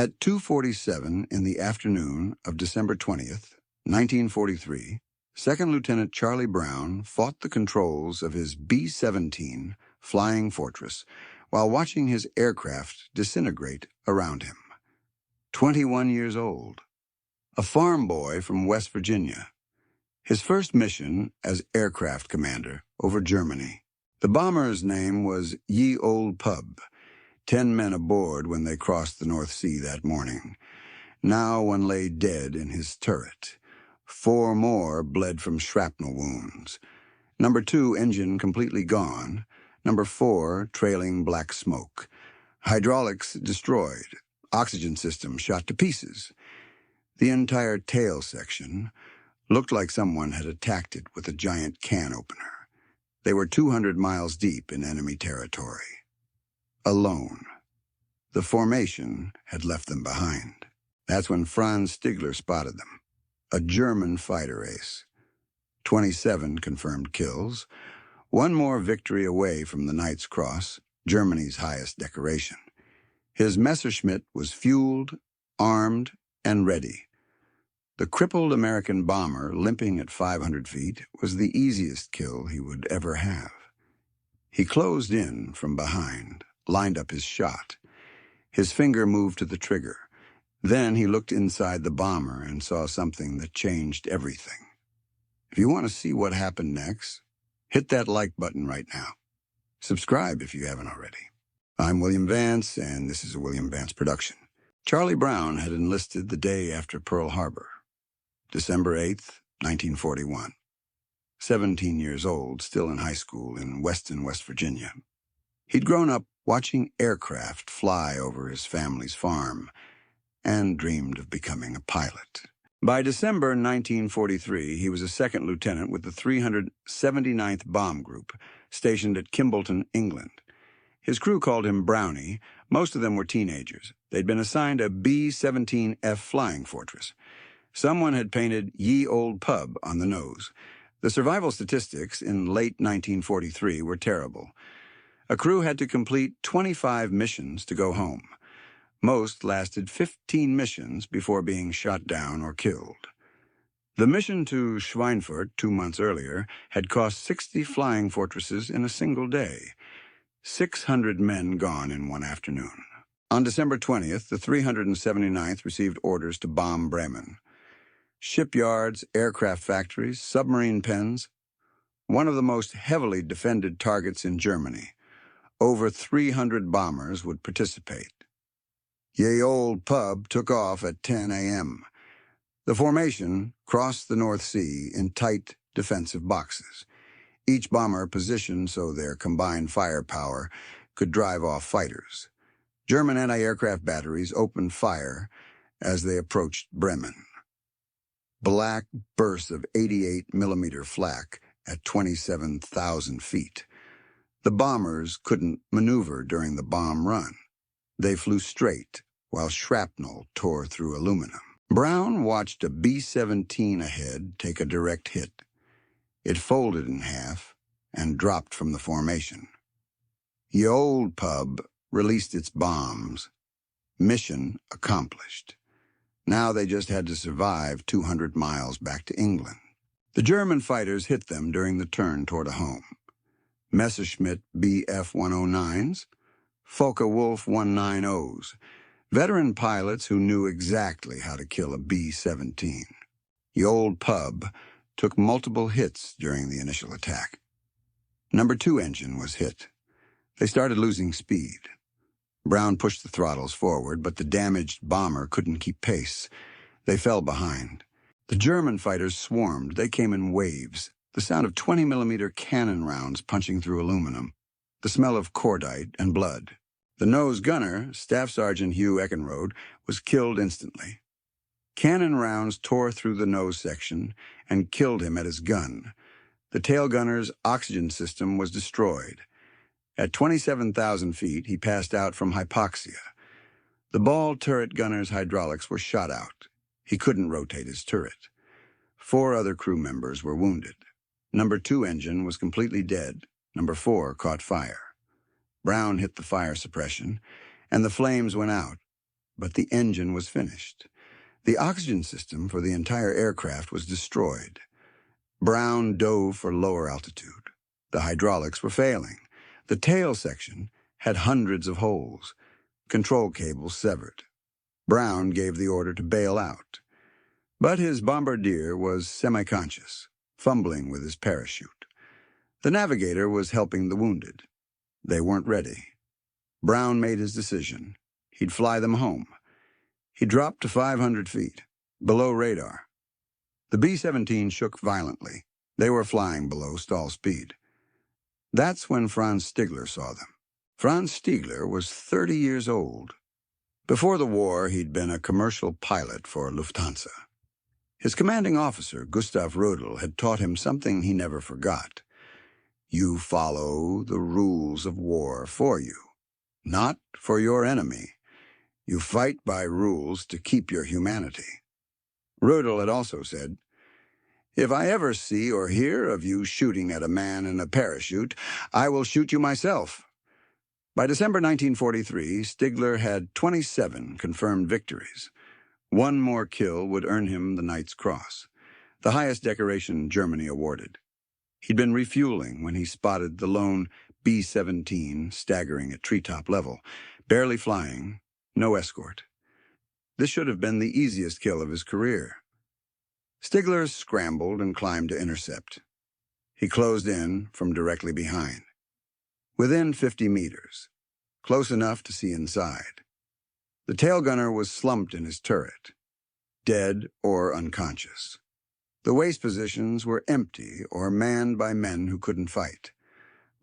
At 2:47 in the afternoon of December 20th, 1943, Second Lieutenant Charlie Brown fought the controls of his B-17 Flying Fortress while watching his aircraft disintegrate around him. 21 years old, a farm boy from West Virginia. His first mission as aircraft commander over Germany. The bomber's name was Ye Old Pub. 10 men aboard when they crossed the North Sea that morning. Now one lay dead in his turret. 4 more bled from shrapnel wounds. Number 2 engine completely gone. Number 4 trailing black smoke. Hydraulics destroyed. Oxygen system shot to pieces. The entire tail section looked like someone had attacked it with a giant can opener. They were 200 miles deep in enemy territory. Alone. The formation had left them behind. That's when Franz Stigler spotted them. A German fighter ace. 27 confirmed kills. 1 more victory away from the Knight's Cross, Germany's highest decoration. His Messerschmitt was fueled, armed, and ready. The crippled American bomber, limping at 500 feet, was the easiest kill he would ever have. He closed in from behind, lined up his shot. His finger moved to the trigger. Then he looked inside the bomber and saw something that changed everything. If you want to see what happened next, hit that like button right now. Subscribe if you haven't already. I'm William Vance, and this is a William Vance production. Charlie Brown had enlisted the day after Pearl Harbor, December 8th, 1941. 17 years old, still in high school in Weston, West Virginia. He'd grown up watching aircraft fly over his family's farm and dreamed of becoming a pilot. By December 1943, he was a second lieutenant with the 379th Bomb Group, stationed at Kimballton, England. His crew called him Brownie. Most of them were teenagers. They'd been assigned a B-17F Flying Fortress. Someone had painted Ye Old Pub on the nose. The survival statistics in late 1943 were terrible. A crew had to complete 25 missions to go home. Most lasted 15 missions before being shot down or killed. The mission to Schweinfurt 2 months earlier had cost 60 flying fortresses in a single day. 600 men gone in one afternoon. On December 20th, the 379th received orders to bomb Bremen. Shipyards, aircraft factories, submarine pens. One of the most heavily defended targets in Germany. Over 300 bombers would participate. Ye Old Pub took off at 10 a.m. The formation crossed the North Sea in tight defensive boxes, each bomber positioned so their combined firepower could drive off fighters. German anti-aircraft batteries opened fire as they approached Bremen. Black bursts of 88mm flak at 27,000 feet. The bombers couldn't maneuver during the bomb run. They flew straight, while shrapnel tore through aluminum. Brown watched a B-17 ahead take a direct hit. It folded in half and dropped from the formation. Ye Old Pub released its bombs. Mission accomplished. Now they just had to survive 200 miles back to England. The German fighters hit them during the turn toward a home. Messerschmitt Bf-109s, Focke-Wulf 190s, veteran pilots who knew exactly how to kill a B-17. The Old Pub took multiple hits during the initial attack. Number 2 engine was hit. They started losing speed. Brown pushed the throttles forward, but the damaged bomber couldn't keep pace. They fell behind. The German fighters swarmed. They came in waves. The sound of 20mm cannon rounds punching through aluminum. The smell of cordite and blood. The nose gunner, Staff Sergeant Hugh Eckenrode, was killed instantly. Cannon rounds tore through the nose section and killed him at his gun. The tail gunner's oxygen system was destroyed. At 27,000 feet, he passed out from hypoxia. The ball turret gunner's hydraulics were shot out. He couldn't rotate his turret. 4 other crew members were wounded. Number 2 engine was completely dead. Number 4 caught fire. Brown hit the fire suppression, and the flames went out, but the engine was finished. The oxygen system for the entire aircraft was destroyed. Brown dove for lower altitude. The hydraulics were failing. The tail section had hundreds of holes. Control cables severed. Brown gave the order to bail out. But his bombardier was semi-conscious, fumbling with his parachute. The navigator was helping the wounded. They weren't ready. Brown made his decision. He'd fly them home. He dropped to 500 feet, below radar. The B-17 shook violently. They were flying below stall speed. That's when Franz Stigler saw them. Franz Stigler was 30 years old. Before the war, he'd been a commercial pilot for Lufthansa. His commanding officer, Gustav Rödel, had taught him something he never forgot. You follow the rules of war for you, not for your enemy. You fight by rules to keep your humanity. Rödel had also said, "If I ever see or hear of you shooting at a man in a parachute, I will shoot you myself." By December 1943, Stigler had 27 confirmed victories. One more kill would earn him the Knight's Cross, the highest decoration Germany awarded. He'd been refueling when he spotted the lone B-17 staggering at treetop level, barely flying, no escort. This should have been the easiest kill of his career. Stigler scrambled and climbed to intercept. He closed in from directly behind. Within 50 meters, close enough to see inside. The tail gunner was slumped in his turret, dead or unconscious. The waist positions were empty or manned by men who couldn't fight.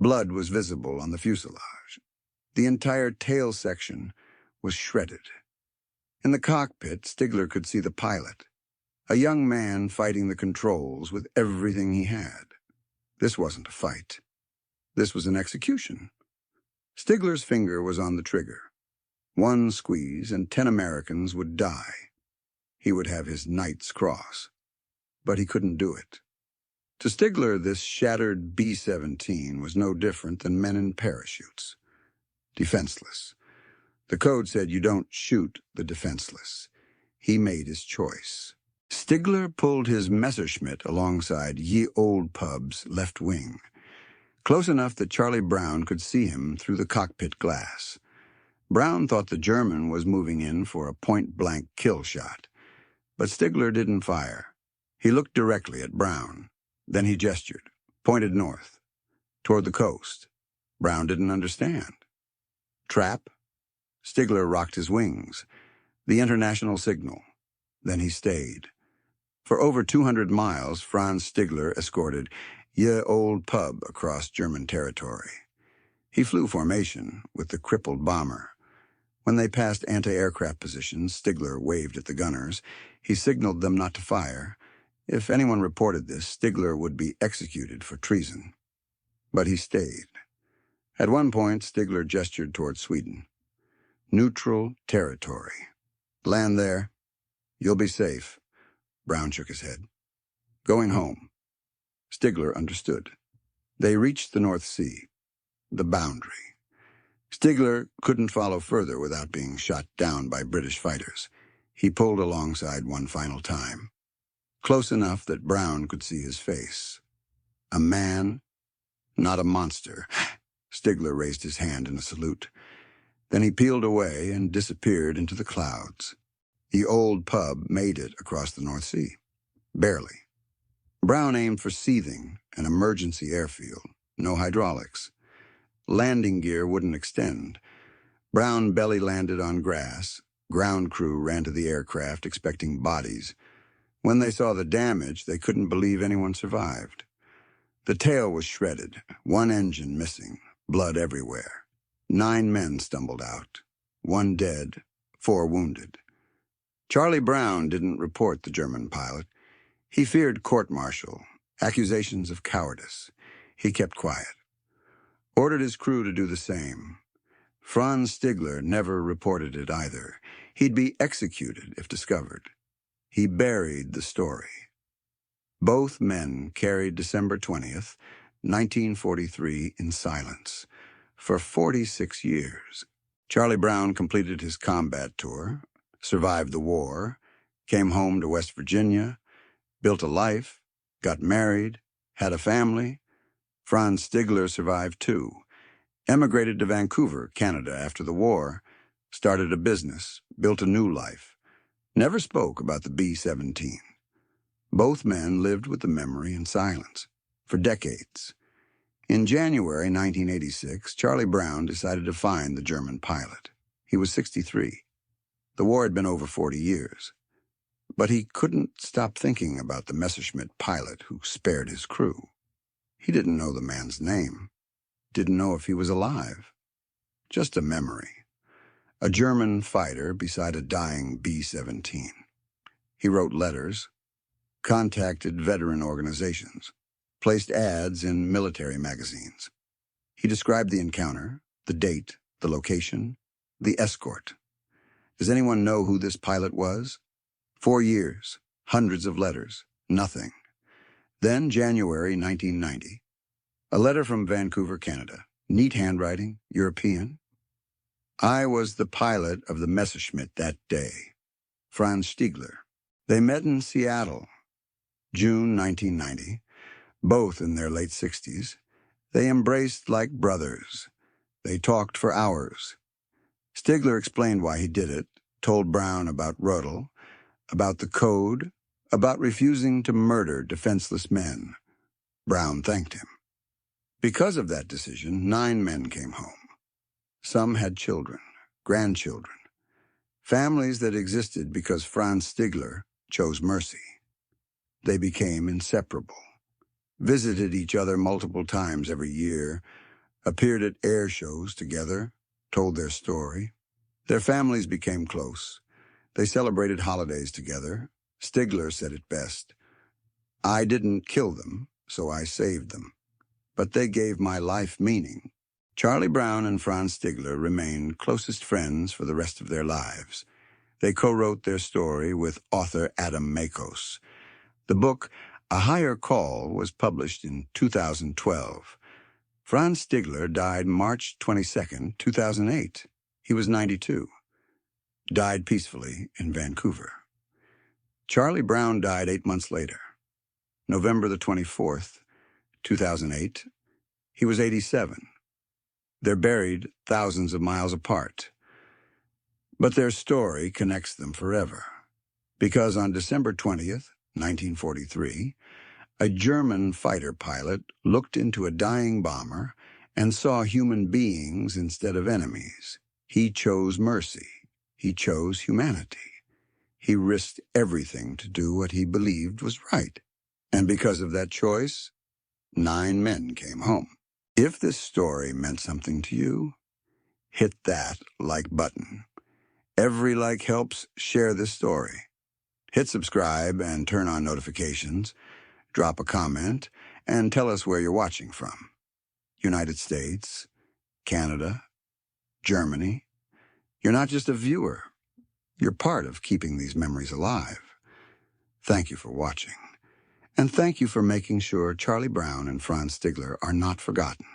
Blood was visible on the fuselage. The entire tail section was shredded. In the cockpit, Stigler could see the pilot, a young man fighting the controls with everything he had. This wasn't a fight. This was an execution. Stigler's finger was on the trigger. One squeeze and 10 Americans would die. He would have his Knight's Cross. But he couldn't do it. To Stigler, this shattered B-17 was no different than men in parachutes. Defenseless. The code said you don't shoot the defenseless. He made his choice. Stigler pulled his Messerschmitt alongside Ye Old Pub's left wing, close enough that Charlie Brown could see him through the cockpit glass. Brown thought the German was moving in for a point-blank kill shot, but Stigler didn't fire. He looked directly at Brown. Then he gestured, pointed north, toward the coast. Brown didn't understand. Trap? Stigler rocked his wings. The international signal. Then he stayed. For over 200 miles, Franz Stigler escorted Ye Old Pub across German territory. He flew formation with the crippled bomber. When they passed anti-aircraft positions, Stigler waved at the gunners. He signaled them not to fire. If anyone reported this, Stigler would be executed for treason. But he stayed. At one point, Stigler gestured toward Sweden. Neutral territory. Land there. You'll be safe. Brown shook his head. Going home. Stigler understood. They reached the North Sea, the boundary. Stigler couldn't follow further without being shot down by British fighters. He pulled alongside one final time, close enough that Brown could see his face. A man, not a monster. Stigler raised his hand in a salute. Then he peeled away and disappeared into the clouds. The Old Pub made it across the North Sea. Barely. Brown aimed for Seething, an emergency airfield. No hydraulics. Landing gear wouldn't extend. Brown belly landed on grass. Ground crew ran to the aircraft expecting bodies. When they saw the damage, they couldn't believe anyone survived. The tail was shredded, one engine missing, blood everywhere. 9 men stumbled out, 1 dead, 4 wounded. Charlie Brown didn't report the German pilot. He feared court-martial, accusations of cowardice. He kept quiet. Ordered his crew to do the same. Franz Stigler never reported it either. He'd be executed if discovered. He buried the story. Both men carried December 20th, 1943 in silence for 46 years. Charlie Brown completed his combat tour, survived the war, came home to West Virginia, built a life, got married, had a family. Franz Stigler survived too, emigrated to Vancouver, Canada after the war, started a business, built a new life, never spoke about the B-17. Both men lived with the memory in silence for decades. In January 1986, Charlie Brown decided to find the German pilot. He was 63. The war had been over 40 years. But he couldn't stop thinking about the Messerschmitt pilot who spared his crew. He didn't know the man's name, didn't know if he was alive. Just a memory. A German fighter beside a dying B-17. He wrote letters, contacted veteran organizations, placed ads in military magazines. He described the encounter, the date, the location, the escort. Does anyone know who this pilot was? 4 years, hundreds of letters, nothing. Then January 1990, a letter from Vancouver, Canada. Neat handwriting, European. I was the pilot of the Messerschmitt that day. Franz Stigler. They met in Seattle, June 1990, both in their late 60s. They embraced like brothers. They talked for hours. Stigler explained why he did it, told Brown about Rudel, about the code, about refusing to murder defenseless men. Brown thanked him. Because of that decision, 9 men came home. Some had children, grandchildren, families that existed because Franz Stigler chose mercy. They became inseparable, visited each other multiple times every year, appeared at air shows together, told their story. Their families became close. They celebrated holidays together. Stigler said it best. I didn't kill them, so I saved them. But they gave my life meaning. Charlie Brown and Franz Stigler remained closest friends for the rest of their lives. They co-wrote their story with author Adam Makos. The book, A Higher Call, was published in 2012. Franz Stigler died March 22, 2008. He was 92. Died peacefully in Vancouver. Charlie Brown died 8 months later, November the 24th, 2008. He was 87. They're buried thousands of miles apart. But their story connects them forever. Because on December 20th, 1943, a German fighter pilot looked into a dying bomber and saw human beings instead of enemies. He chose mercy. He chose humanity. He risked everything to do what he believed was right. And because of that choice, 9 men came home. If this story meant something to you, hit that like button. Every like helps. Share this story. Hit subscribe and turn on notifications. Drop a comment and tell us where you're watching from. United States, Canada, Germany. You're not just a viewer. You're part of keeping these memories alive. Thank you for watching. And thank you for making sure Charlie Brown and Franz Stigler are not forgotten.